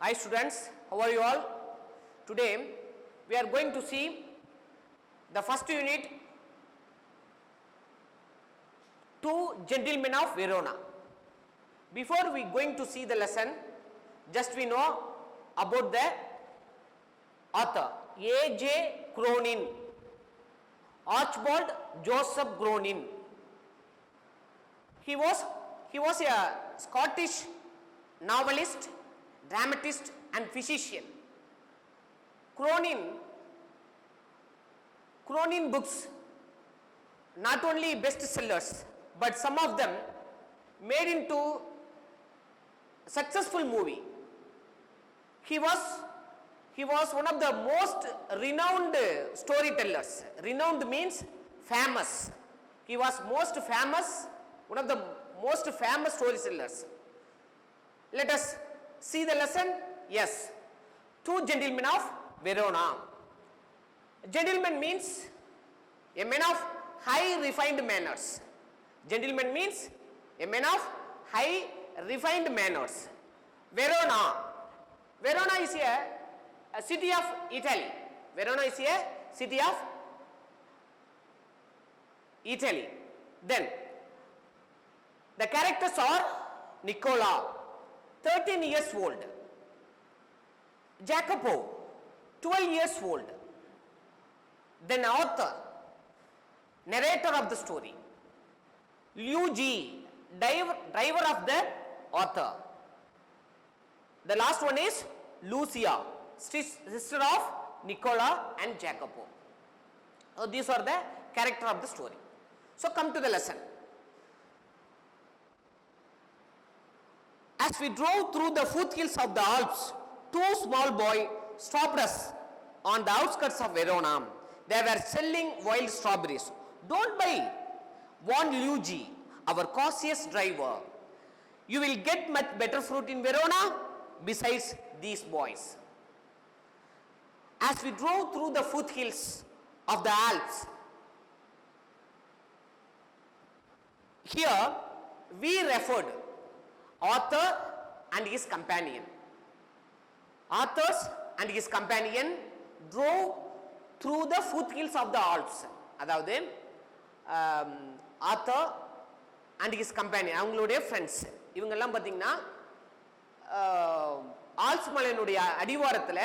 Hi students, how are you all? Today we are going to see the first unit, Two Gentlemen of Verona. Before we going to see the lesson, just we know about the author A.J. Cronin, Archibald Joseph Cronin. He was a Scottish novelist, dramatist and physician. Cronin books not only bestsellers but some of them made into successful movie. He was one of the most renowned storytellers. Renowned means famous. He was most famous, one of the most famous storytellers. Let us see the lesson. Yes, Two Gentlemen of Verona. Gentleman means a man of high refined manners. Gentleman means a man of high refined manners. Verona is a city of Italy. Verona is a city of Italy. Then the characters are Nicola, 13 years old. Jacopo, 12 years old. Then author, narrator of the story. Luigi, driver of the author. The last one is Lucia, sister of Nicola and Jacopo. So these are the character of the story. So come to the lesson. As we drove through the foothills of the Alps, two small boys stopped us on the outskirts of Verona. They were selling wild strawberries. Don't buy, warned Luigi, our cautious driver. You will get much better fruit in Verona besides these boys. As we drove through the foothills of the Alps, here we referred author and his companion. Authors and his companion drove through the foothills of the Alps. அதாவது author and his companion, அவங்களுடைய friends, இவங்கெல்லாம் பார்த்தீங்கன்னா Alps மலையினுடைய அடிவாரத்தில்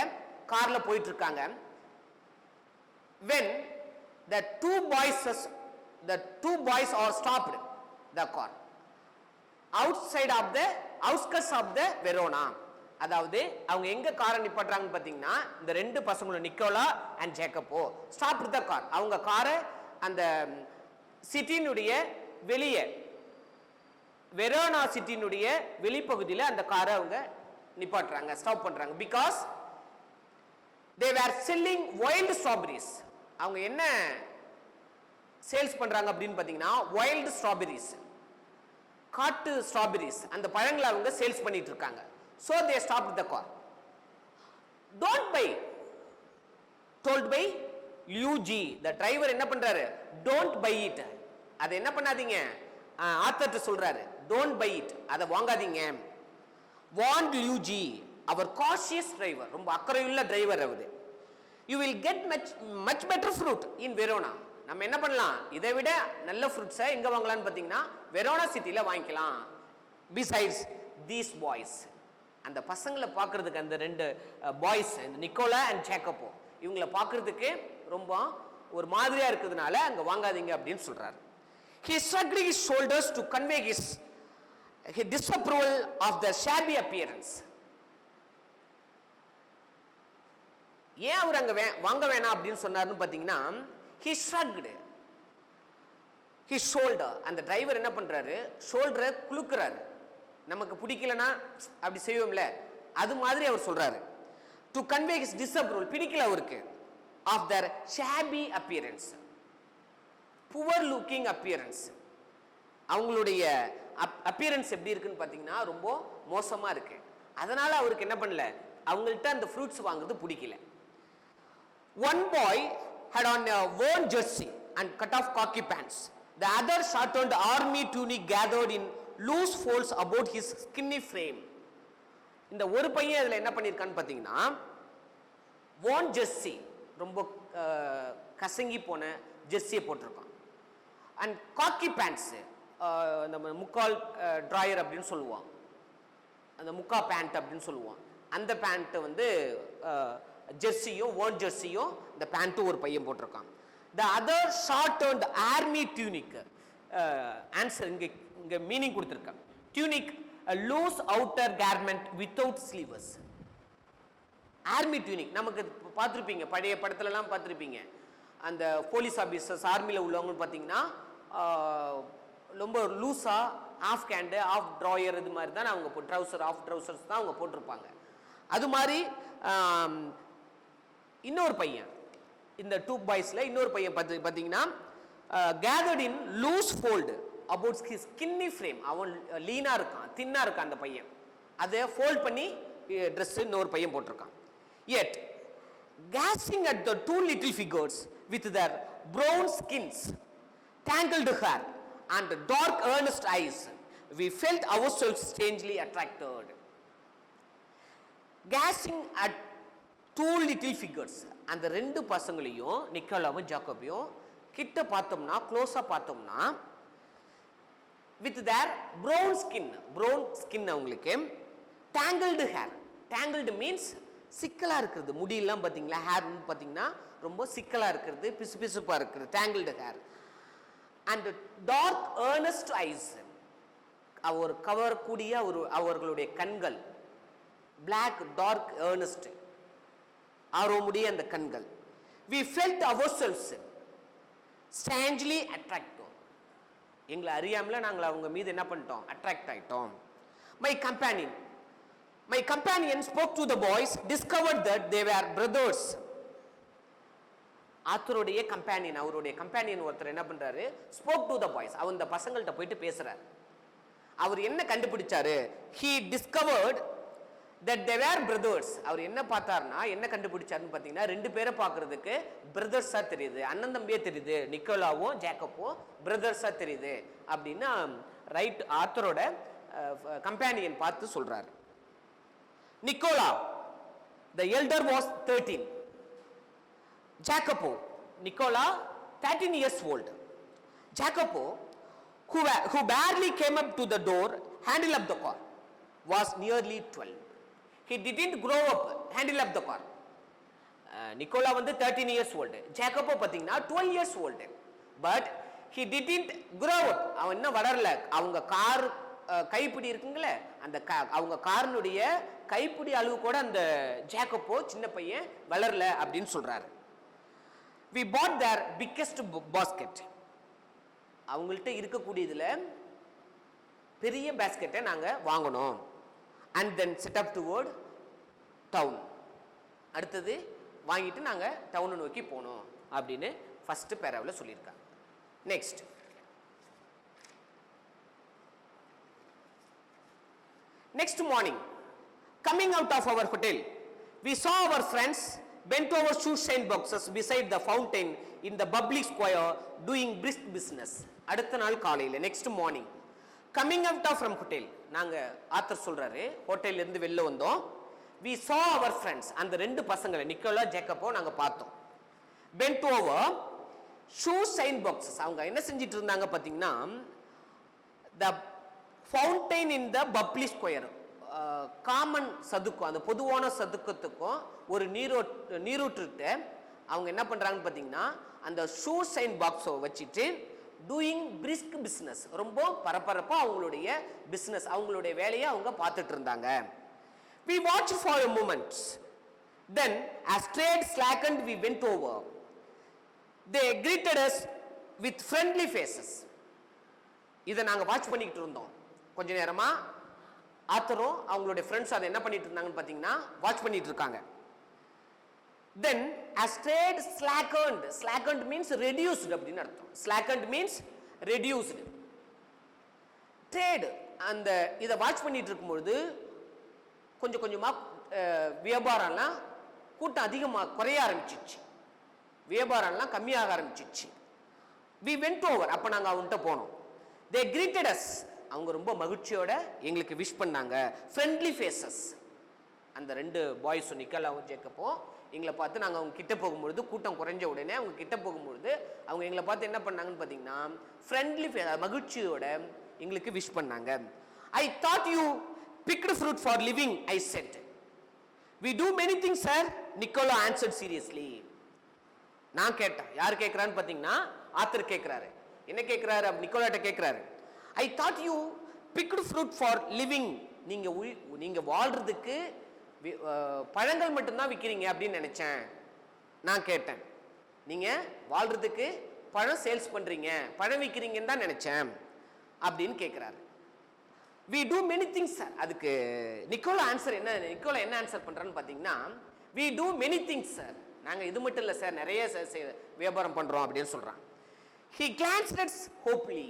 காரில் போயிட்டு இருக்காங்க. When the two boys are stopped the car outside of the outskirts of the Verona. அதாவது அவங்க எங்க காரை நிப்பாட்டுறாங்கன்னு பார்த்தீங்கன்னா இந்த ரெண்டு பசங்களும் Nicola and Jacopo stop the car. அவங்க காரை அந்த சிட்டினுடைய வெளியே, வெரோனா சிட்டினுடைய வெளிப்பகுதியில் அந்த காரை அவங்க நிப்பாட்டுறாங்க, ஸ்டாப் பண்றாங்க. Because they were selling wild strawberries. அவங்க என்ன சேல்ஸ் பண்றாங்க அப்படின்னு பார்த்தீங்கன்னா wild strawberries, காட்டு ஸ்ட்ராபெரிஸ், அந்த பழங்களை அவங்க சேல்ஸ் பண்ணிட்டு இருக்காங்க. So they stopped the car. Don't buy, told by Luigi. The driver என்ன பண்றாரு? Don't buy it. அதை என்ன பண்ணாதீங்க, ஆத்தர்ட்ட சொல்றாரு. Don't buy it, அதை வாங்காதீங்க. Warned Luigi, our cautious driver, ரொம்ப அக்கறையுள்ள டிரைவர் அவரு. You will get much better fruit in Verona. நம்ம என்ன பண்ணலாம், இதை விட நல்ல ஃப்ரூட்ஸை எங்க வாங்கலாம்னு பார்த்தீங்கன்னா வெரோனா சிட்டியில வாங்கிக்கலாம். Besides these boys, அந்த பசங்களை பார்க்கறதுக்கு, அந்த ரெண்டு பாய்ஸ், நிக்கோலா அண்ட் ஜேக்கப்போ, இவங்களை பார்க்கறதுக்கு ரொம்ப ஒரு மாதிரியா இருக்கிறதுனால அங்க வாங்காதீங்க அப்படின்னு சொல்றாரு. He shrugged his shoulders to convey his disapproval of the shabby appearance. ஏன் அவர் அங்க வாங்க வேணாம் அப்படின்னு சொன்னாருன்னு பார்த்தீங்கன்னா he shrugged his shoulder. அந்த டிரைவர் என்ன பண்றாரு, ஷோல்டரை குலுக்குறாரு. நமக்கு பிடிக்கலனா அப்படி செய்வோம்ல, அது மாதிரி அவர் சொல்றாரு. டு கன்வே ஹிஸ் டிஸ்அப்ரூவல், பிடிக்கல அவருக்கு, of their shabby appearance, poor looking appearance. அவங்களுடைய அப்பியரன்ஸ் எப்படி இருக்குன்னு பார்த்தீங்கன்னா ரொம்ப மோசமா இருக்கு. அதனால அவருக்கு என்ன பண்ணல, அவங்கள்ட்ட அந்த ஃப்ரூட்ஸ் வாங்குறது பிடிக்கல. One boy had on a worn jersey and cut off khaki pants. The other shortened army tunic gathered in loose folds about his skinny frame. இந்த ஒரு பையன் இதுல என்ன பண்ணியிருக்கான்னு பார்த்தீங்கன்னா வான் ஜெர்சி, ரொம்ப கசங்கி போன ஜெர்சியை போட்டிருக்கான். அண்ட் காக்கி பேண்ட்ஸு, நம்ம முக்கால் ட்ராயர் அப்படின்னு சொல்லுவான், அந்த முக்கா பேண்ட் அப்படின்னு சொல்லுவான், அந்த பேண்ட்டு வந்து ஜெர்சியும் வான் ஜெர்சியும் இந்த பேண்ட்டும் ஒரு பையன் போட்டிருக்கான். The other short and army டியூனிக், answer இங்கே மீனிங் கொடுத்துருக்காங்க. டியூனிக் loose outer garment without ஸ்லீவஸ். Army டியூனிக் நமக்கு பார்த்துருப்பீங்க, பழைய படத்துலலாம் பார்த்துருப்பீங்க. அந்த போலீஸ் ஆஃபீஸர்ஸ் ஆர்மியில் உள்ளவங்கன்னு பார்த்தீங்கன்னா ரொம்ப லூஸாக ஆஃப் கேண்டு ஆஃப் ட்ராயர் இது மாதிரி தான் அவங்க ட்ரௌசர் ஆஃப் ட்ரௌசர்ஸ் தான் அவங்க போட்டிருப்பாங்க. அது மாதிரி இன்னொரு பையன், இந்த டூ பாய்ஸில் இன்னொரு பையன் பார்த்தீங்கன்னா gathered in loose fold about skinny frame. அவன் லீனாக இருக்கான், தின்னாக இருக்கான் அந்த பையன். அதை ஃபோல்ட் பண்ணி ட்ரெஸ் இன்னொரு பையன் போட்டிருக்கான். Yet, gazing at the two little figures with their brown skins, tangled hair, and dark earnest eyes, we felt ourselves strangely attracted. Gazing at two little figures, அந்த ரெண்டு பசங்களையும் நிக்கோலாவும் ஜாக்கோபையும் கிட்ட பார்த்தோம்னா, க்ளோஸா பார்த்தோம்னா, with their brown skin அவங்களுக்கு, tangled hair. Tangled means சிக்கலா இருக்கிறது, முடியெல்லாம் பார்த்தீங்களா, ஹேர் பார்த்தீங்கன்னா ரொம்ப சிக்கலா இருக்கிறது, பிசு பிசுப்பா இருக்கிறது, tangled hair. And dark earnest eyes, அவர் கவரக்கூடிய அவர்களுடைய கண்கள், பிளாக் டார்க் ஏர்னஸ்ட், ஆர்வமுடைய அந்த கண்கள். we felt ourselves strangely attracted. எங்களை அறியாமல நாங்கள் அவங்க மீது என்ன பண்ணிட்டோம், அட்ராக்ட் ஆயிட்டோம். My companion spoke to the boys, discovered that they were brothers. ஆத்தருடைய கம்பேனியன், அவருடைய கம்பேனியன் ஒருத்தர் என்ன பண்றாரு, spoke to the boys, அவர் இந்த பசங்கள்கிட்ட போயிட்டு பேசுறாரு. அவர் என்ன கண்டுபிடிச்சாரு, he discovered that they were brothers. அவர் என்ன பார்த்தாருன்னா, என்ன கண்டுபிடிச்சாருன்னு பார்த்தீங்கன்னா, ரெண்டு பேரை பார்க்கறதுக்கு பிரதர்ஸா தெரியுது, அண்ணன் தம்பியே தெரியுது, நிக்கோலாவும் ஜேக்கப்பும் பிரதர்ஸா தெரியுது அப்படின்னு ரைட் ஆத்தரோட கம்பேனியன் பார்த்து சொல்றாரு. Nicola, the elder, was 13. Jacopo, Nicola, 13 years old. Jacopo, who barely came up to the door, handle up the car, was nearly 12. He didn't grow up, handle up the car. Nicola வந்து 13 years old. Jacopo பார்த்தீங்கன்னா 12 years old. But he didn't grow up. அவன் இன்னும் வளரல. அவங்க car கைப்பிடி இருக்குங்களே, அந்த அவங்க காரினுடைய கைப்பிடி அளவு கூட அந்த ஜேக்கப்போ சின்ன பையன் வளரல அப்படின்னு சொல்றாரு. we bought their biggest basket. அவங்கள்ட்ட இருக்கக்கூடியதுல பெரிய பாஸ்கெட்டை நாங்க வாங்கணும். and then set up toward town. அடுத்தது வாங்கிட்டு நாங்க டவுனை நோக்கி போனோம் அப்படின்னு ஃபர்ஸ்ட் பேராவில் சொல்லியிருக்காங்க. Next, next morning, coming out of our hotel, we saw our friends bent over shoe shine boxes beside the fountain in the public square doing brisk business. அடுத்த நாள் காலையில், next morning, coming out of from hotel, நாங்க author சொல்றாரு, ஹோட்டல்ல இருந்து வெளில வந்தோம். we saw our friends, அந்த ரெண்டு பசங்களை நிக்கோலா ஜேக்கப்போ நாங்க பார்த்தோம். bent over shoe shine boxes, அவங்க என்ன செஞ்சிட்டு இருந்தாங்க பார்த்தீங்கன்னா, the fountain in the public square, common சதுக்கம், அந்த பொதுவான சதுக்கத்துக்கும் ஒரு நீரூற்றுட்டு அவங்க என்ன பண்றாங்கன்னு பார்த்தீங்கன்னா, அந்த ஷூ சைன் பாக்ஸை வச்சுட்டு டூயிங் பிரிஸ்க் பிஸ்னஸ், ரொம்ப பரபரப்பாக அவங்களுடைய பிஸ்னஸ், அவங்களுடைய வேலையை அவங்க பார்த்துட்டு இருந்தாங்க. we watched for a moment, then as trade slackened we went over. they greeted us with friendly faces. இதை நாங்கள் வாட்ச் பண்ணிக்கிட்டு இருந்தோம். கொஞ்ச நேரமா ஆத்தரும் அவங்களுடைய ஃப்ரெண்ட்ஸ் அதை என்ன பண்ணிட்டு இருந்தாங்கன்னு பார்த்தீங்கன்னா, வாட்ச் பண்ணிட்டு இருக்காங்க. then as trade slackened means reduced அப்படின்னு அர்த்தம். slackened means reduced. trade அந்த இதை வாட்ச் பண்ணிட்டு இருக்கும்போது கொஞ்சம் கொஞ்சமா வியாபாரம்லாம் கூட்டம் அதிகமாக குறைய ஆரம்பிச்சிச்சு, வியாபாரம்லாம் கம்மியாக ஆரம்பிச்சிச்சு. we went over, அப்போ நாங்கள் அவன்கிட்ட போனோம். they greeted us, அவங்க ரொம்ப மகிழ்ச்சியோட எங்களுக்கு விஷ் பண்ணாங்க. friendly faces, அந்த ரெண்டு பாய்ஸும் நிக்கோலாவும் ஜேக்கப்பும் எங்களை பார்த்து நாங்கள் அவங்க கிட்ட போகும்பொழுது, கூட்டம் குறைஞ்ச உடனே அவங்க கிட்ட போகும்பொழுது அவங்க எங்களை பார்த்து என்ன பண்ணாங்கன்னு பார்த்தீங்கன்னா ஃப்ரெண்ட்லி மகிழ்ச்சியோட எங்களுக்கு விஷ் பண்ணாங்க. I thought you picked fruit for living, I said. We do many things sir, Nicola answered seriously. நான் கேட்டேன். யார் கேட்குறான்னு பார்த்தீங்கன்னா ஆத்தர் கேட்குறாரு. என்ன கேட்குறாரு? நிக்கோலாட்ட கேட்குறாரு. ஐ thought you picked fruit for living, நீங்கள் வாழ்றதுக்கு பழங்கள் மட்டும்தான் விற்கிறீங்க அப்படின்னு நினைச்சேன். நான் கேட்டேன், நீங்க வாழ்றதுக்கு பழம் சேல்ஸ் பண்றீங்க, பழம் விற்கிறீங்கன்னு தான் நினைச்சேன் அப்படின்னு கேட்கிறாரு. we do many things sir. அதுக்கு நிக்கோலா ஆன்சர் என்ன? நிக்கோலா என்ன ஆன்சர் பண்றான்னு பாத்தீங்கன்னா we do many things sir. நாங்க இது மட்டும் இல்ல சார், நிறைய வியாபாரம் பண்றோம் அப்படின்னு சொல்றான். he glanced at hopefully,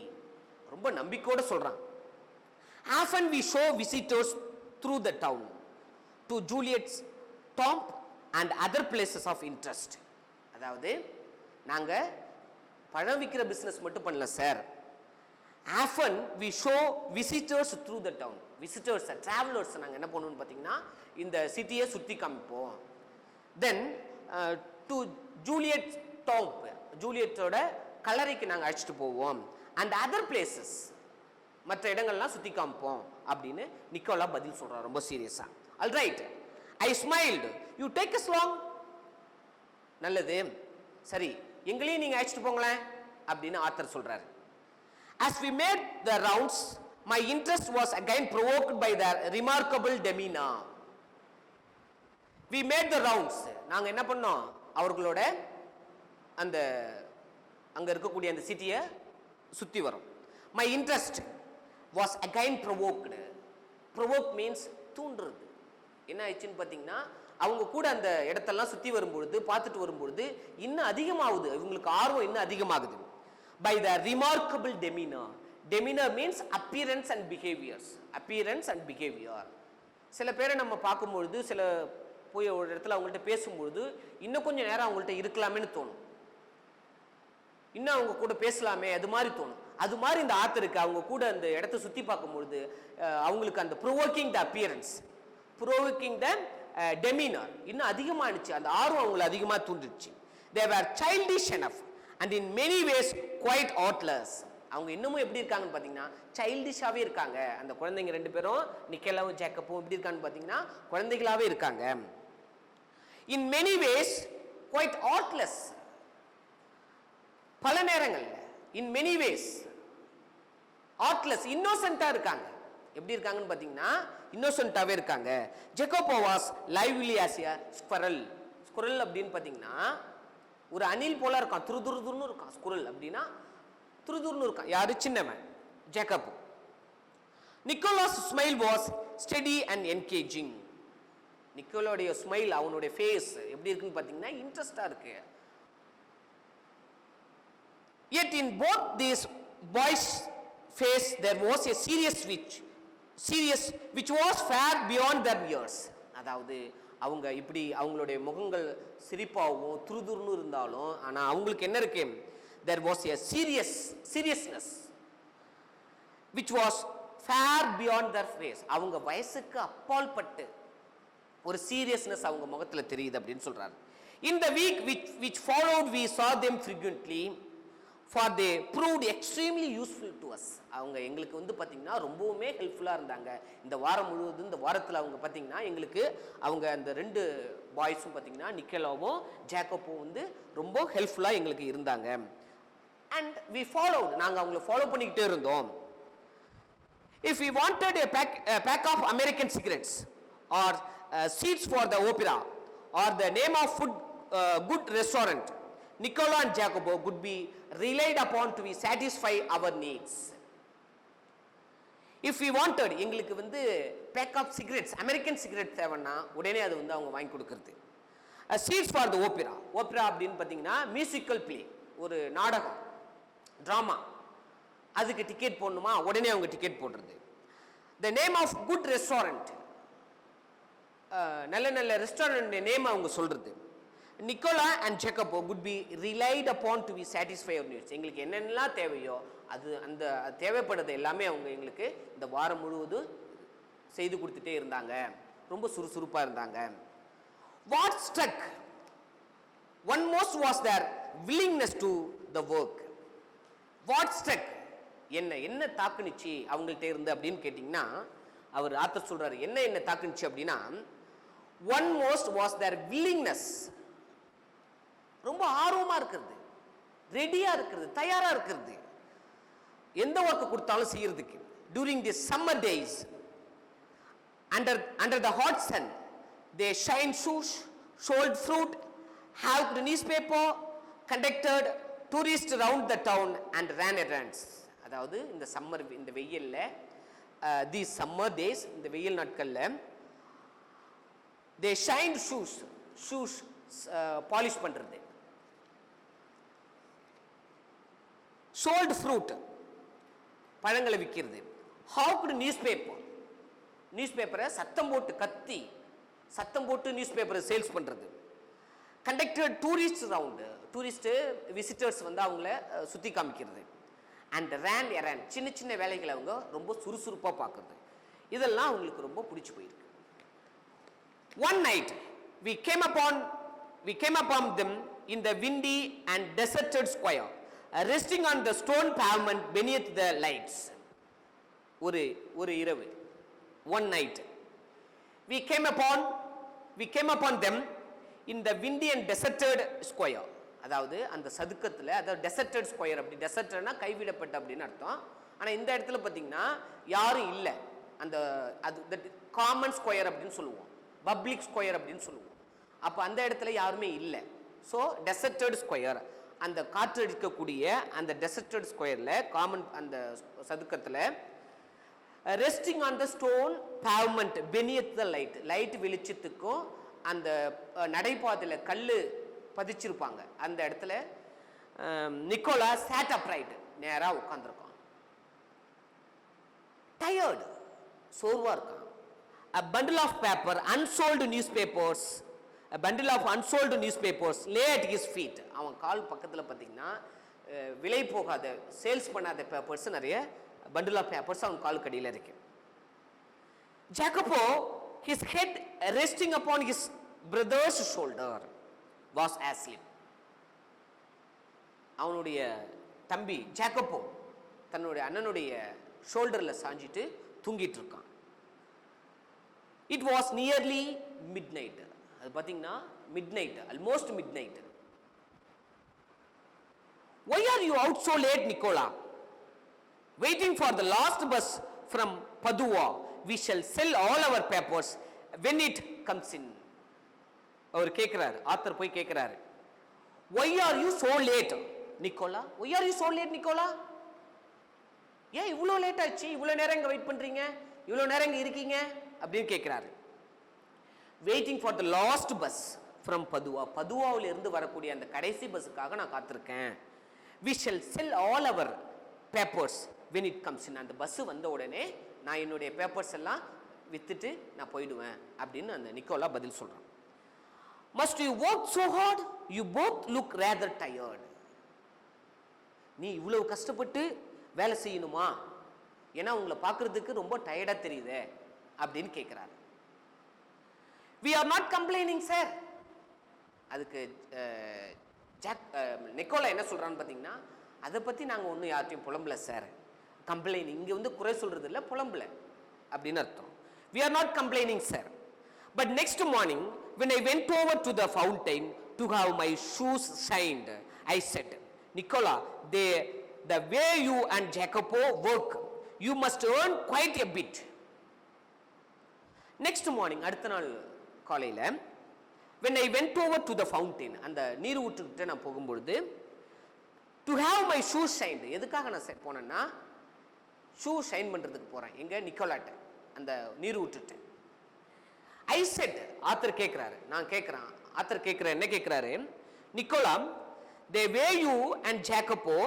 ரொம்ப நம்பிக்கையோட சொல்றான். often we show visitors through the town to Juliet's tomb and other places of interest. அதாவது நாங்க பழம் விக்கிற பிசினஸ் மட்டும் பண்ணல sir. often we show visitors through the town. visitors, travelers நாங்க என்ன பண்ணுவோம்னு பாத்தீங்கன்னா இந்த சிட்டியை சுத்தி காமிப்போம். then to Juliet's tomb, ஜூலியட்டோட கல்லறைக்கு நாங்க அழைச்சிட்டு போவோம். and other places, மற்ற இடங்கள்லாம் சுத்தி காமிப்போம் அப்படின்னு நிக்கோலா பதில் சொல்றார் ரொம்ப சீரியஸா. All right, I smiled. You take us long. நல்லது, சரி எங்களையும் நீங்க அழைச்சிட்டு போங்களேன் அப்படின்னு ஆத்தர் சொல்றாரு. As we made the rounds, my interest was again provoked by their remarkable demeanor. We made the rounds. நாங்க என்ன பண்ணோம்? அவர்களோட அந்த அங்க இருக்கக்கூடிய அந்த சிட்டியை சுத்தி வரோம். My interest was again provoked. Provoke means தூண்டுறது. என்ன ஆயிடுச்சுன்னு பார்த்தீங்கன்னா அவங்க கூட அந்த இடத்தெல்லாம் சுற்றி வரும்பொழுது பார்த்துட்டு வரும்பொழுது இன்னும் அதிகமாகுது, இவங்களுக்கு ஆர்வம் இன்னும் அதிகமாகுது. By the remarkable demeanour. Demeanour means appearance and behaviours. Appearance and behaviour. சில பேரை நம்ம பார்க்கும்பொழுது, சில போய் ஒரு இடத்துல அவங்கள்ட்ட பேசும்பொழுது இன்னும் கொஞ்சம் நேரம் அவங்கள்ட்ட இருக்கலாமேன்னு தோணும், இன்னும் அவங்க கூட பேசலாமே அது மாதிரி தோணும். அது மாதிரி இந்த ஆத்தருக்கு அவங்க கூட அந்த இடத்த சுற்றி பார்க்கும்பொழுது அவங்களுக்கு அந்த provoking the appearance, provoking the demeanour இன்னும் அதிகமாகிடுச்சு, அந்த ஆர்வம் அவங்களை அதிகமாக தூண்டிடுச்சு. They were childish enough and in many ways quite artless. அவங்க இன்னமும் எப்படி இருக்காங்கன்னு பார்த்தீங்கன்னா சைல்டிஷாகவே இருக்காங்க. அந்த குழந்தைங்க ரெண்டு பேரும் நிக்கோலாவும் ஜேக்கப்பும் எப்படி இருக்கான்னு பார்த்தீங்கன்னா குழந்தைகளாகவே இருக்காங்க. In many ways quite artless, பல நேரங்கள் இன் மெனி வேஸ் ஆர்ட்லெஸ், இன்னோசென்ட்டாக இருக்காங்க. எப்படி இருக்காங்கன்னு பார்த்தீங்கன்னா இன்னோசென்ட்டாகவே இருக்காங்க. Jacob was lively as a squirrel. Squirrel அப்படின்னு பார்த்தீங்கன்னா ஒரு அணில் போல இருக்கான், துருதுருன்னு இருக்கான். ஸ்குரல் அப்படின்னா துருதுருன்னு இருக்கான். யாரு? சின்னவன் Jacob. Nicola's smile was steady and engaging. நிக்கோலோடைய ஸ்மைல், அவனுடைய ஃபேஸ் எப்படி இருக்குன்னு பார்த்தீங்கன்னா இன்ட்ரெஸ்டாக இருக்கு. Yet in both these boys' face there was a serious which was far beyond their years. அதாவது அவங்க இப்படி அவங்களுடைய முகங்கள் சிரிப்பாகவும் துருதுருன்னு இருந்தாலும் ஆனால் அவங்களுக்கு என்ன இருக்கு? there was a seriousness which was far beyond their face. அவங்க வயசுக்கு அப்பால் பட்டு ஒரு சீரியஸ்னஸ் அவங்க முகத்தில் தெரியுது அப்படின்னு சொல்றாரு. in the week which followed we saw them frequently for they proved extremely useful to us. அவங்க எங்களுக்கு வந்து பார்த்தீங்கன்னா ரொம்பவுமே ஹெல்ப்ஃபுல்லாக இருந்தாங்க இந்த வாரம் முழுவதும். இந்த வாரத்தில் அவங்க பார்த்தீங்கன்னா எங்களுக்கு அவங்க அந்த ரெண்டு பாய்ஸும் பார்த்தீங்கன்னா நிக்கோலாவும் ஜேக்கப்பும் வந்து ரொம்ப ஹெல்ப்ஃபுல்லாக எங்களுக்கு இருந்தாங்க. அண்ட் வி ஃபாலோட், நாங்கள் அவங்கள ஃபாலோ பண்ணிக்கிட்டே இருந்தோம். If we wanted a pack of American cigarettes or seats for the opera or the name of good restaurant, Nicola and Jacopo could be relied upon to satisfy our needs. If we wanted, எங்களுக்கு வந்து pack of cigarettes, American cigarettes தேவைன்னா உடனே அது வந்து அவங்க வாங்கி கொடுக்கறது. Seats for the opera. Opera அப்படின்னு பார்த்தீங்கன்னா மியூசிக்கல் பிளே, ஒரு நாடகம், ட்ராமா, அதுக்கு டிக்கெட் போடணுமா உடனே அவங்க டிக்கெட் போடுறது. The name of good restaurant, நல்ல நல்ல ரெஸ்டாரண்ட் நேம் அவங்க சொல்றது. Nicola and Jacopo would be relied upon to be satisfy our needs. எங்களுக்கு என்னென்னலாம் தேவையோ அது அந்த தேவைப்படுறது எல்லாமே அவங்க எங்களுக்கு இந்த வாரம் முழுவதும் செய்து கொடுத்துட்டே இருந்தாங்க ரொம்ப சுறுசுறுப்பா இருந்தாங்க. What struck one most was their willingness to the work. What struck, என்ன தாக்குனுச்சு அவங்கள்ட்ட இருந்து அப்படின்னு கேட்டிங்கன்னா, அவர் ஆத்தர் சொல்றாரு என்ன தாக்குனுச்சு அப்படின்னா, one most was their willingness. ரொம்ப ஆர்வமா இருக்கிறது, ரெடியா இருக்கிறது, தயாரா இருக்கிறது, எந்த ஒர்க் கொடுத்தாலும் செய்யறதுக்கு. During the summer days, under the hot sun, they shined shoes, sold fruit, hawked newspaper, conducted tourists around the town and ran errands. அதாவது இந்த சம்மர், இந்த வெயில்ல, தி சம்மர் டேஸ், இந்த வெயில் நாட்கள்ல they shined shoes பாலிஷ் பண்றது, sold fruit பழங்களை விற்கிறது, hawked நியூஸ்பேப்பரை சத்தம் போட்டு கத்தி சத்தம் போட்டு நியூஸ்பேப்பரை சேல்ஸ் பண்றது, conducted tourists around, tourist visitors வந்து அவங்கள சுத்தி காமிக்கிறது, and ran errand, சின்ன சின்ன வேலைகளை அவங்க ரொம்ப சுறுசுறுப்பா பார்க்கறது. இதெல்லாம் அவங்களுக்கு ரொம்ப பிடிச்சு போயிருக்கு. One night we came upon them in the windy and deserted square, resting on the stone pavement beneath the lights. ஒரு இரவு, one night we came upon them in the windy and deserted square. அதாவது அந்த சதுக்கத்துல, அதாவது deserted square, அப்படி டெசர்ட்னா கைவிடப்பட்ட அப்படின்னு அர்த்தம். ஆனா இந்த இடத்துல பாத்தீங்கன்னா யாரும் இல்லை, அந்த அது காமன் ஸ்கொயர் அப்படின்னு சொல்லுவோம், பப்ளிக் ஸ்கொயர் அப்படின்னு சொல்லுவோம். அப்போ அந்த இடத்துல யாருமே இல்லை. ஸோ டெசர்டட் ஸ்கொயர், அந்த காற்றடிக்கக்கூடிய அந்த டெசர்டட் ஸ்கொயர்ல, காமன் அந்த சதுக்கத்தில், resting on the stone pavement beneath the light வெளிச்சத்துக்கும் அந்த நடைபாதையில் கல் பதிச்சிருப்பாங்க அந்த இடத்துல நிக்கோலா sat upright, நேரா உட்கார்ந்திருக்கான். tired, சோர்வா இருக்கான். a bundle of unsold newspapers lay at his feet. அவன் கால் பக்கத்துல பாத்தீங்கன்னா விலை போகாத, சேல்ஸ் பண்ணாத பேப்பர்ஸ் நிறைய bundle of papers அவன் கால் கடியில இருக்கு. Jacopo, his head resting upon his brother's shoulder, was asleep. அவனுடைய தம்பி ஜாக்கோபோ தன்னுடைய அண்ணனுடைய ஷோல்டர்ல சாஞ்சிட்டு தூங்கிட்டு இருக்கான். It was nearly midnight. அது பாத்தீங்கன்னா midnight, almost midnight. Why are you out so late, Nicola? Waiting for the last bus from Padua. We shall sell all our papers when it comes in. அவர் கேட்கிறார், author போய் கேட்கிறாரு, why are you so late, Nicola? Why are you so late, Nicola? ஏன் இவ்வளோ late ஆச்சு, இவ்வளோ நேரம் இங்கே wait பண்றீங்க, இவ்வளோ நேரம் இங்கே இருக்கீங்க அப்படின்னு கேட்கிறாரு. Waiting for the last bus from பதுவா, பதுவாவில் இருந்து வரக்கூடிய அந்த கடைசி பஸ்ஸுக்காக நான் காத்திருக்கேன். we shall sell all our papers when it comes in. அந்த பஸ் வந்த உடனே நான் என்னுடைய பேப்பர்ஸ் எல்லாம் வித்துட்டு நான் போயிடுவேன் அப்படின்னு அந்த நிக்கோலா பதில் சொல்றான். Must you work so hard? You both look rather tired. நீ இவ்வளவு கஷ்டப்பட்டு வேலை செய்யணுமா, ஏன்னா உங்களை பார்க்கறதுக்கு ரொம்ப டயர்டா தெரியுதே அப்படின்னு கேட்கிறாரு. We are not complaining, sir. அதுக்கு நிக்கோலா என்ன சொல்றான்னு பாத்தீங்கன்னா, அதை பத்தி நாங்க ஒன்றும் யார்ட்டையும் புலம்பல சார். கம்ப்ளைனிங் இங்க வந்து குறை சொல்றது இல்லை, புலம்பல அப்படின்னு அர்த்தம். We are not complaining, sir. But next morning, when I went over to the fountain to have my shoes shined, I said, Nicola, the way you and Jacopo work, you must earn quite a bit. Next morning, அடுத்த நாள் காலையில, when I went over to the fountain, அந்த நீர் ஊற்றுக்கிட்ட நான் போகும்பொழுது, to have my shoes shined, எதுக்காக நான் போனேன்னா ஷூ ஷைன் பண்றதுக்கு போறேன். எங்க நிக்கோலாட்ட அந்த நீர் ஊற்றுட்டேன். I said, ஆத்தர் கேட்கிறாரு, நான் கேட்கிறேன், ஆத்தர் கேட்கிற என்ன கேட்கிறாரு, Nicolas, the way you and Jacopo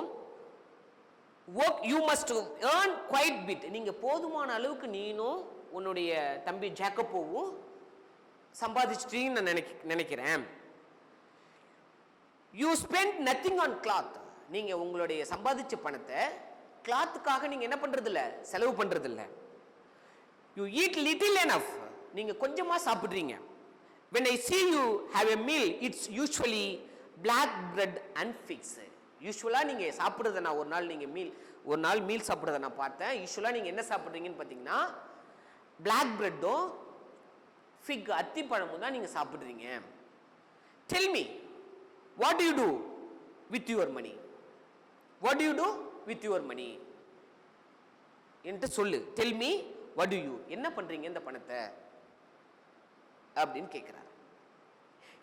work, you must earn quite bit. நீங்க போதுமான அளவுக்கு நீனும் உன்னுடைய தம்பி ஜாக்கோபோவும் சம்பாதிச்சிட்டீங்கன்னு நான் நினைக்கிறேன். You spend nothing on cloth. நீங்க உங்களுடைய சம்பாதிச்ச பணத்தை கிளாத்துக்காக நீங்க என்ன பண்றது இல்ல, செலவு பண்றது இல்ல. You eat little enough. நீங்க கொஞ்சமா சாப்பிடுறீங்க. when I see you have a meal, it's usually black bread and figs. யூசுவலா நீங்க சாப்பிடுறத நான் ஒரு நாள் மீல் சாப்பிடுறத நான் பார்த்தேன். யூசுவலா நீங்க என்ன சாப்பிடுறீங்கன்னு பாத்தீங்கன்னா black bread-உம் fig அத்திப்பழமும் தான் நீங்க சாப்பிடுறீங்க. tell me what do you do with your money? what do you do with your money என்று சொல்லு. tell me what do you, என்ன பண்றீங்க இந்த பணத்தை அப்படின்னு கேட்கிறார்.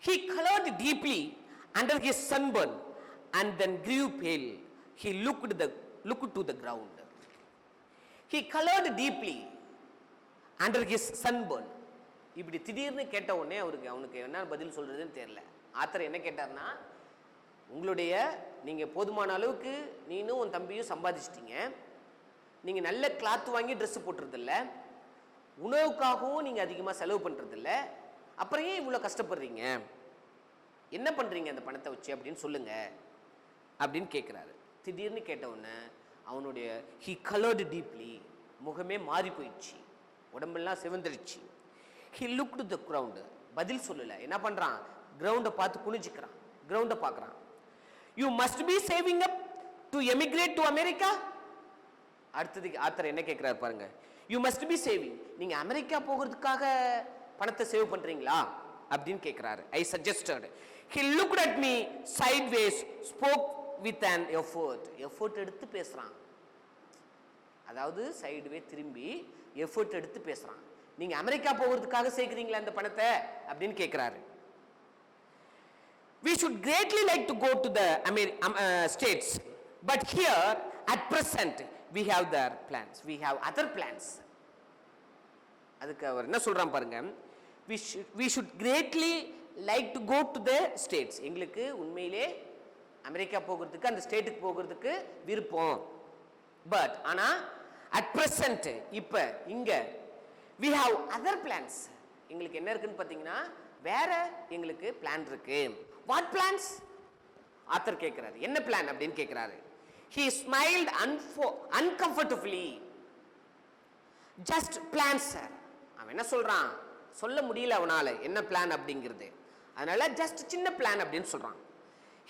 he colored deeply under his sunburn and then grew pale. he looked to the ground. he colored deeply under his sunburn. இப்படி திடீர்னு கேட்ட உடனே அவனுக்கு என்ன பதில் சொல்றதுன்னு தெரியல. ஆத்தர் என்ன கேட்டார்னா, உங்களுடைய நீங்க போதுமான அளவுக்கு நீனும் உன் தம்பியும் சம்பாதிச்சிட்டீங்க, நீங்க நல்ல கிளாத் வாங்கி ட்ரெஸ் போட்டுறது இல்ல, உணவுக்காகவும் நீங்க அதிகமா செலவு பண்றது இல்ல, அப்புறம் ஏன் இவ்வளவு கஷ்டப்படுறீங்க, என்ன பண்றீங்க அந்த பணத்தை வச்சு அப்படின்னு சொல்லுங்க அப்படின்னு கேட்கிறாரு. திடீர்னு கேட்ட உடனே அவனுடைய he colored deeply, முகமே மாறி போயிடுச்சு, உடம்பெல்லாம் சிவந்துடுச்சு. he looked to the ground, பதில் சொல்லல. என்ன பண்றான், கிரவுண்டை பார்த்து குனிஞ்சிக்கிறான், கிரவுண்டை பார்க்கறான். you must be saving up to emigrate to America. அடுத்தது ஆத்தர் என்ன கேட்கிறார் பாருங்க, you must be saving, நீங்க அமெரிக்கா போகிறதுக்காக பணத்தை சேவ் பண்றீங்களா அப்படின்னு கேட்கிறாரு. I suggested. he looked at me sideways, spoke with an effort எடுத்து பேசுறான். அதாவது சைடுவே திரும்பி எஃபோர்ட் எடுத்து பேசுறான். நீங்க அமெரிக்கா போகிறதுக்காக சேர்க்கிறீங்களா இந்த பணத்தை அப்படின்னு கேட்கிறாரு. we should greatly like to go to the states, but here at present we have their plans, we have other plans. அதுக்கு அவர் என்ன சொல்றான் பாருங்க, we should greatly like to go to the states, எங்களுக்கு உண்மையிலே அமெரிக்கா போகிறதுக்கு அந்த ஸ்டேட்டுக்கு போகிறதுக்கு விருப்பம், பட் ஆனா at present இப்ப இங்க we have other plans, எங்களுக்கு என்ன இருக்குன்னு பாத்தீங்கன்னா வேற எங்களுக்கு பிளான் இருக்கு. what plans ஆத்தர் கேட்கிறாரு, என்ன பிளான் அப்படின்னு கேட்கிறாரு. he smiled uncomfortably. just plans sir. அவன் என்ன சொல்றான், சொல்ல முடியல அவனால என்ன பிளான் அப்படிங்கிறது, அதனால ஜஸ்ட் சின்ன பிளான் அப்படின்னு சொல்றான்.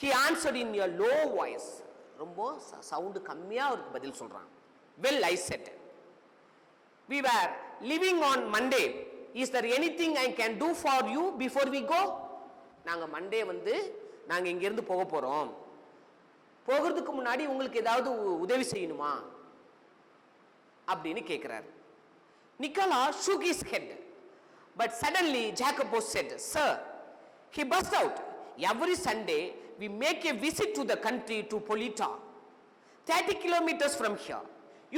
he answered in a low voice, ரொம்ப சவுண்ட் கம்மியா அவருக்கு பதில் சொல்றான். well I said, we were leaving on Monday, is there anything I can do for you before we go? நாங்க மண்டே நாங்க இங்க இருந்து போக போறோம், போகிறதுக்கு முன்னாடி உங்களுக்கு ஏதாவது உதவி செய்யணுமா அப்படின்னு கேட்கிறாரு. Nicola shook his head, but suddenly Jacopo said, sir, he burst out, every Sunday we make a visit to the country, to Polita, 30 kilometers from here.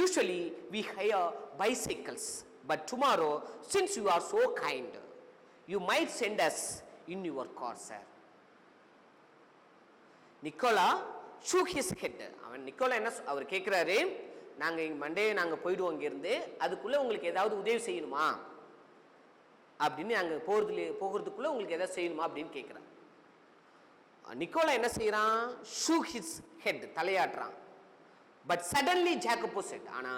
Usually we hire bicycles, but tomorrow, since you are so kind, you might send us in your car, sir. Nicola shook his head. அவன் Nicola என்ன அவர் கேட்கிறாரு, நாங்க Monday நாங்க போயிடுவோம் இங்க இருந்து, அதுக்குள்ள உங்களுக்கு ஏதாவது உதவி செய்யணுமா அப்படின்னு, நாங்க போகிறதுக்குள்ள உங்களுக்கு ஏதாவது செய்யணுமா அப்படின்னு கேட்கிறான். நிக்கோலா என்ன செய்யறான், shook his head, தலையாட்டுறான். பட் சடன்லி ஜேக்கபோ said, ஆனா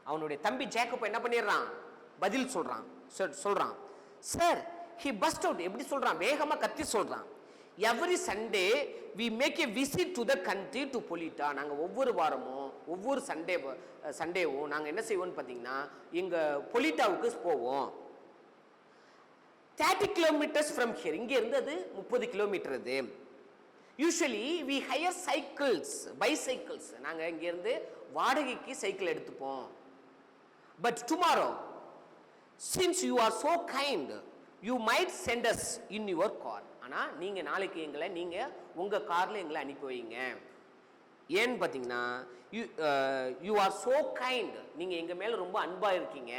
அவனுடைய தம்பி ஜேக்கபோ என்ன பண்ணிடுறான், பதில் சொல்றான். சார் he burst out, எப்படி சொல்றான், வேகமா கத்தி சொல்றான். every Sunday we make a visit to the country, to Polita. நாங்க ஒவ்வொரு வாரமும் ஒவ்வொரு சண்டேவும் நாங்க என்ன செய்வோம்னு பாத்தீங்கன்னா எங்க பொலிட்டாவுக்கு போவோம். 30 kilometers from here, இங்க இருந்து அது 30 கிலோமீட்டர். அது usually we hire bicycles, நாங்க இங்க இருந்து வாடகைக்கு சைக்கிள் எடுத்துப்போம். but tomorrow, since you are so kind, you might send us in your car. ஆனா நீங்க நாளைக்கு எங்களை நீங்க உங்க கார்ல எங்களை அனுப்பி வைங்க. ஏன்னு பாத்தீங்கன்னா you are so kind, நீங்க எங்க மேல ரொம்ப அன்பா இருக்கீங்க,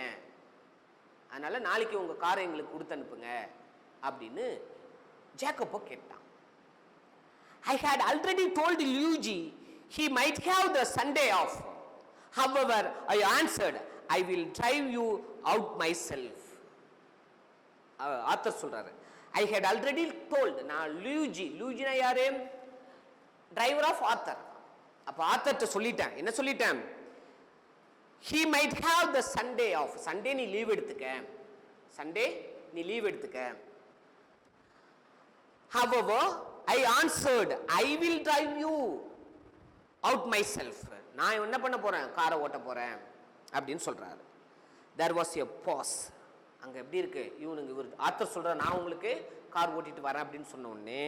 அதனால நாளைக்கு உங்க காரை எங்களுக்கு கொடுத்து அனுப்புங்க அப்படின்னு ஜேக்கபோ கேட்டான். I had already told Luigi he might have the Sunday off. However, I answered, I will drive you out myself. Author சொல்றாரு, I had already told. நான் லூயிஜினா யாரு, டிரைவர் ஆஃப் ஆத்தர். அப்ப ஆத்தர்ட்ட சொல்லிட்டேன், என்ன சொல்லிட்டேன், he might have the Sunday off. Sunday நீ leave எடுத்துக்க, Sunday நீ லீவ் எடுத்துக்க. However, I answered, I will drive you out myself. நான் என்ன பண்ண போறேன், காரை ஓட்ட போறேன் அப்படின்னு சொல்றாரு. There was a pause. அங்க எப்படி இருக்கு, இவர் ஆத்தர் சொல்ற நான் உங்களுக்கு கார் ஓட்டிட்டு வரேன் அப்படின்னு சொன்ன உடனே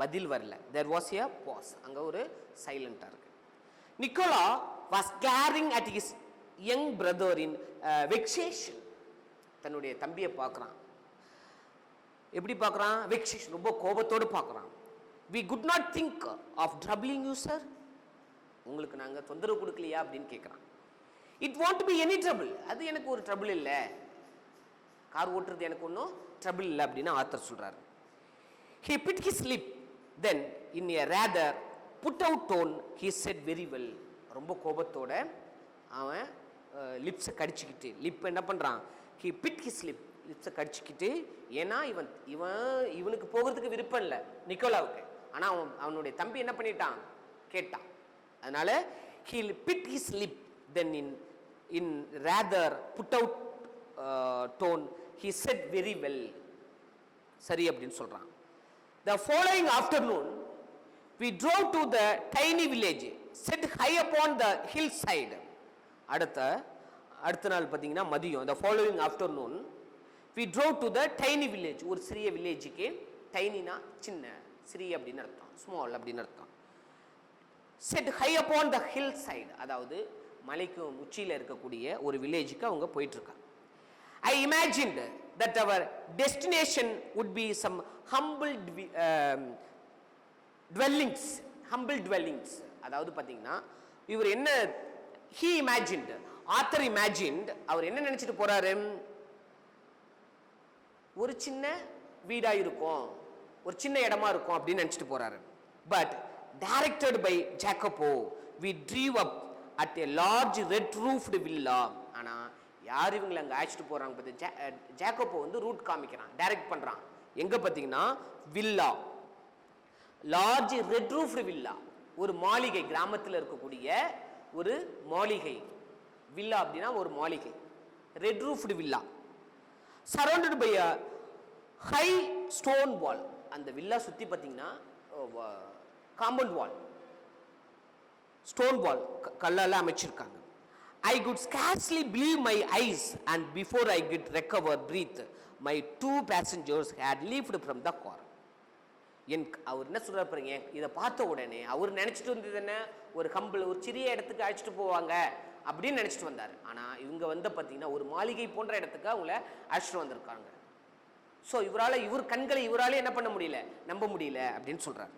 பதில் வரல. There was a pause. அங்க ஒரு சைலண்டா இருக்கு. Nicola was glaring at his young brother in vexation. தன்னுடைய தம்பியை பார்க்கறான். எப்படி பார்க்கறான், வெக்ஸேஷன், ரொம்ப கோபத்தோடு பார்க்கறான். We could not think of troubling you, sir. உங்களுக்கு நாங்க தொந்தரவு கொடுக்கலையா அப்படின்னு கேட்கறான். It won't be any trouble. அது எனக்கு ஒரு ட்ரபிள் இல்லை, கார் ஓட்டுறது எனக்கு ஒன்றும் ட்ரபிள் இல்லை அப்படின்னு ஆத்தர் சொல்றாரு. He bit his lip. Then in a rather put out tone he said very well. ரொம்ப கோபத்தோட அவன் லிப்ஸை கடிச்சிக்கிட்டு, லிப் என்ன பண்றான், he bit his lip, லிப்ஸை கடிச்சிக்கிட்டு. ஏன்னா இவனுக்கு போகிறதுக்கு விருப்பம் இல்லை நிக்கோலாவுக்கு, ஆனா அவனுடைய தம்பி என்ன பண்ணிட்டான், கேட்டான். அதனால he bit his lip. Then in rather put out tone he said very well. சரி அப்படின்னு சொல்றான். The following afternoon we drove to the tiny village set high upon the hillside. அடுத்த நாள் பாத்தீங்கன்னா மதியம், the following afternoon we drove to the tiny village. ஒரு சிறிய வில்லேஜுக்கு, டைனினா சின்ன, சிறிய அப்படின்னு அர்த்தம், ஸ்மால் அப்படின்னு அர்த்தம். set high upon the hillside, அதாவது மலைக்கு உச்சியில இருக்கக்கூடிய ஒரு வில்லேஜுக்கு அவங்க போயிட்டு இருக்காங்க. I imagined that our destination would be some humble dwellings. அதாவது பாத்தீங்கன்னா இவர் என்ன, he imagined, author imagined, அவர் என்ன நினைச்சிட்டு போறாரு, ஒரு சின்ன வீடா இருக்கும், ஒரு சின்ன இடமா இருக்கும் அப்படின்னு நினைச்சிட்டு போறாரு. But directed by Jacopo we drove up at a large red roofed villa. ஆனா யார் இவங்களை அங்கே அழைச்சிட்டு போறாங்க பார்த்து, ஜாக்கோபோ வந்து ரூட் காமிக்கிறான், டைரக்ட் பண்றான். எங்க பார்த்தீங்கன்னா villa, large red roofed villa, ஒரு மாளிகை, கிராமத்தில் இருக்கக்கூடிய ஒரு மாளிகை. வில்லா அப்படின்னா ஒரு மாளிகை, red roofed villa, surrounded by a high stone wall. அந்த வில்லா சுத்தி பார்த்தீங்கன்னா காம்பவுண்ட் வால், ஸ்டோன் வால், கல்லால அமைச்சிருக்காங்க. I could scarcely believe my eyes, and before I could recover breath, my two passengers had leaped from the car. அவர் என்ன சொல்றாரு பாருங்க, இதை பார்த்த உடனே அவர் நினைச்சிட்டு வந்தது என்ன, ஒரு ஹம்பிள், ஒரு சிறிய இடத்துக்கு அழைச்சிட்டு போவாங்க அப்படின்னு நினைச்சிட்டு வந்தார். ஆனா இவங்க வந்து பார்த்தீங்கன்னா ஒரு மாளிகை போன்ற இடத்துக்கு அவங்கள அழைச்சிட்டு வந்திருக்காங்க. ஸோ இவர் கண்களை இவராலே என்ன பண்ண முடியல, நம்ப முடியல அப்படின்னு சொல்றாரு.